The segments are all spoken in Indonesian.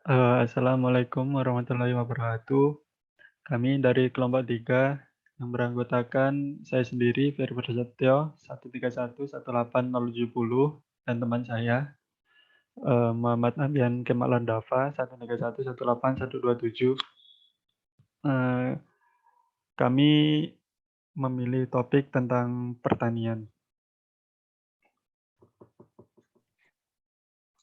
Assalamualaikum warahmatullahi wabarakatuh. Kami dari kelompok 3 yang beranggotakan saya sendiri, Ferry Prasetyo, 131 18070, dan teman saya, Muhammad Nabian Kemal Landafa, 131 18127. Eee, Kami memilih topik tentang pertanian.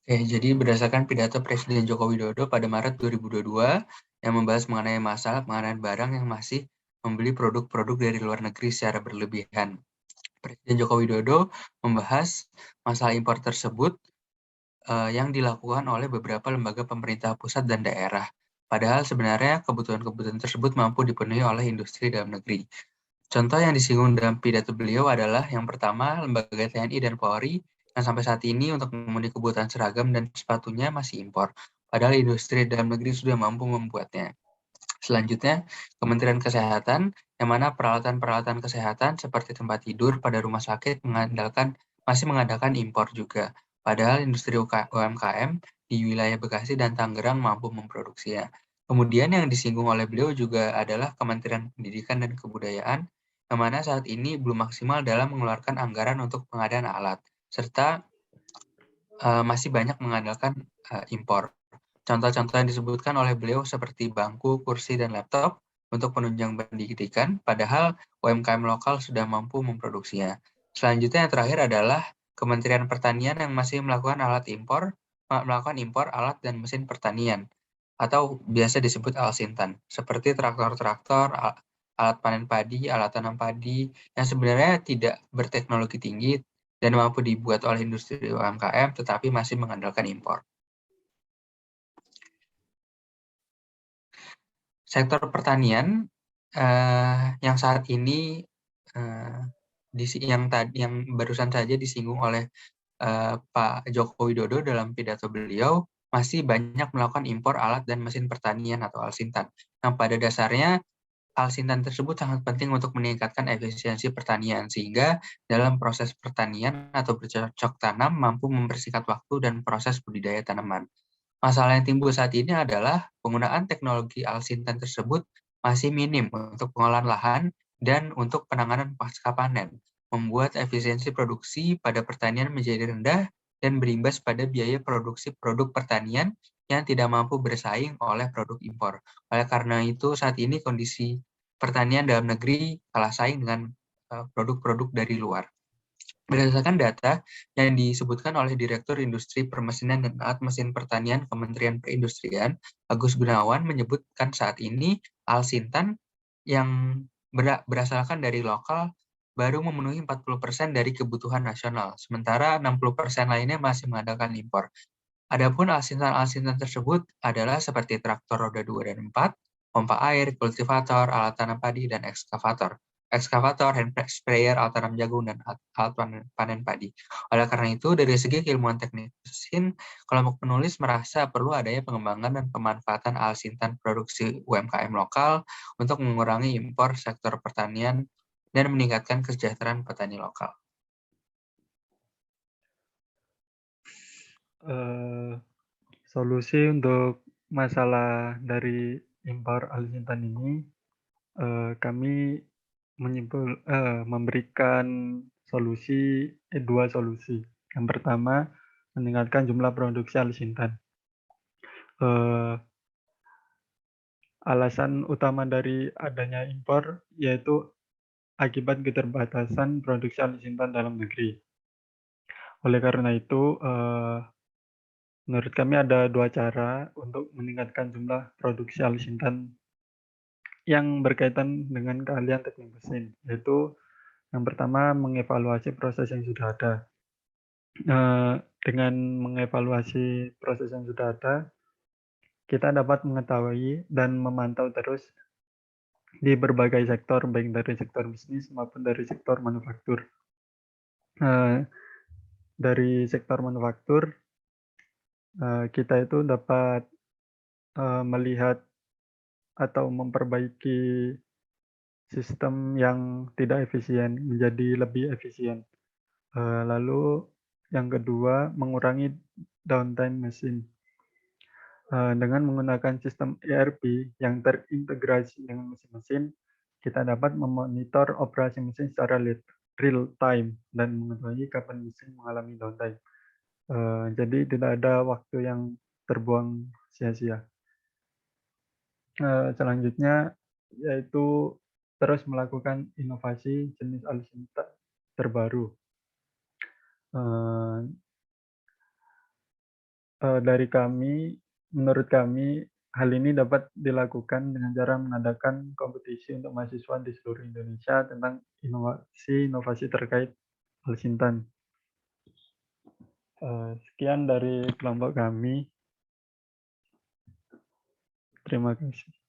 Oke, jadi berdasarkan pidato Presiden Joko Widodo pada Maret 2022 yang membahas mengenai masalah pengadaan barang yang masih membeli produk-produk dari luar negeri secara berlebihan. Presiden Joko Widodo membahas masalah impor tersebut yang dilakukan oleh beberapa lembaga pemerintah pusat dan daerah. Padahal sebenarnya kebutuhan-kebutuhan tersebut mampu dipenuhi oleh industri dalam negeri. Contoh yang disinggung dalam pidato beliau adalah yang pertama, lembaga TNI dan Polri yang sampai saat ini untuk memenuhi kebutuhan seragam dan sepatunya masih impor, padahal industri dalam negeri sudah mampu membuatnya. Selanjutnya, Kementerian Kesehatan, yang mana peralatan-peralatan kesehatan seperti tempat tidur pada rumah sakit masih mengandalkan impor juga, padahal industri UMKM di wilayah Bekasi dan Tangerang mampu memproduksinya. Kemudian yang disinggung oleh beliau juga adalah Kementerian Pendidikan dan Kebudayaan, yang mana saat ini belum maksimal dalam mengeluarkan anggaran untuk pengadaan alat, serta masih banyak mengandalkan impor. Contoh-contoh yang disebutkan oleh beliau seperti bangku, kursi, dan laptop untuk penunjang pendidikan, padahal UMKM lokal sudah mampu memproduksinya. Selanjutnya yang terakhir adalah Kementerian Pertanian yang masih melakukan melakukan impor alat dan mesin pertanian, atau biasa disebut Alsintan, seperti traktor-traktor, alat panen padi, alat tanam padi, yang sebenarnya tidak berteknologi tinggi dan mampu dibuat oleh industri UMKM, tetapi masih mengandalkan impor. Sektor pertanian yang saat ini yang barusan saja disinggung oleh Pak Joko Widodo dalam pidato beliau masih banyak melakukan impor alat dan mesin pertanian atau Alsintan. Yang pada dasarnya Alsintan tersebut sangat penting untuk meningkatkan efisiensi pertanian sehingga dalam proses pertanian atau bercocok tanam mampu mempersingkat waktu dan proses budidaya tanaman. Masalah yang timbul saat ini adalah penggunaan teknologi Alsintan tersebut masih minim untuk pengolahan lahan dan untuk penanganan pasca panen, membuat efisiensi produksi pada pertanian menjadi rendah dan berimbas pada biaya produksi produk pertanian yang tidak mampu bersaing oleh produk impor. Oleh karena itu, saat ini kondisi pertanian dalam negeri kalah saing dengan produk-produk dari luar. Berdasarkan data yang disebutkan oleh Direktur Industri Permesinan dan Alat Mesin Pertanian Kementerian Perindustrian, Agus Gunawan menyebutkan saat ini Alsintan yang berasalkan dari lokal baru memenuhi 40% dari kebutuhan nasional, sementara 60% lainnya masih mengandalkan impor. Adapun Alsintan-Alsintan tersebut adalah seperti traktor roda 2 dan 4, pompa air, kultivator, alat tanam padi, dan ekskavator. Ekskavator, hand sprayer, alat tanam jagung, dan alat panen padi. Oleh karena itu, dari segi keilmuan teknis mesin, kelompok penulis merasa perlu adanya pengembangan dan pemanfaatan Alsintan produksi UMKM lokal untuk mengurangi impor sektor pertanian dan meningkatkan kesejahteraan petani lokal. Solusi untuk masalah dari impor Alsintan ini, kami memberikan dua solusi. Yang pertama, meningkatkan jumlah produksi Alsintan. Alasan utama dari adanya impor yaitu akibat keterbatasan produksi Alsintan dalam negeri. Oleh karena itu, menurut kami ada dua cara untuk meningkatkan jumlah produksi Alsintan yang berkaitan dengan keahlian teknik mesin, yaitu yang pertama mengevaluasi proses yang sudah ada. Dengan mengevaluasi proses yang sudah ada, kita dapat mengetahui dan memantau terus di berbagai sektor, baik dari sektor bisnis maupun dari sektor manufaktur. Dari sektor manufaktur, kita itu dapat melihat atau memperbaiki sistem yang tidak efisien menjadi lebih efisien. Lalu yang kedua, mengurangi downtime mesin. Dengan menggunakan sistem ERP yang terintegrasi dengan mesin-mesin, kita dapat memonitor operasi mesin secara real time dan mengetahui kapan mesin mengalami downtime. Jadi tidak ada waktu yang terbuang sia-sia. Selanjutnya yaitu terus melakukan inovasi jenis alutsista terbaru. Eee dari kami, menurut kami, hal ini dapat dilakukan dengan cara mengadakan kompetisi untuk mahasiswa di seluruh Indonesia tentang inovasi-inovasi terkait Alsintan. Sekian dari kelompok kami. Terima kasih.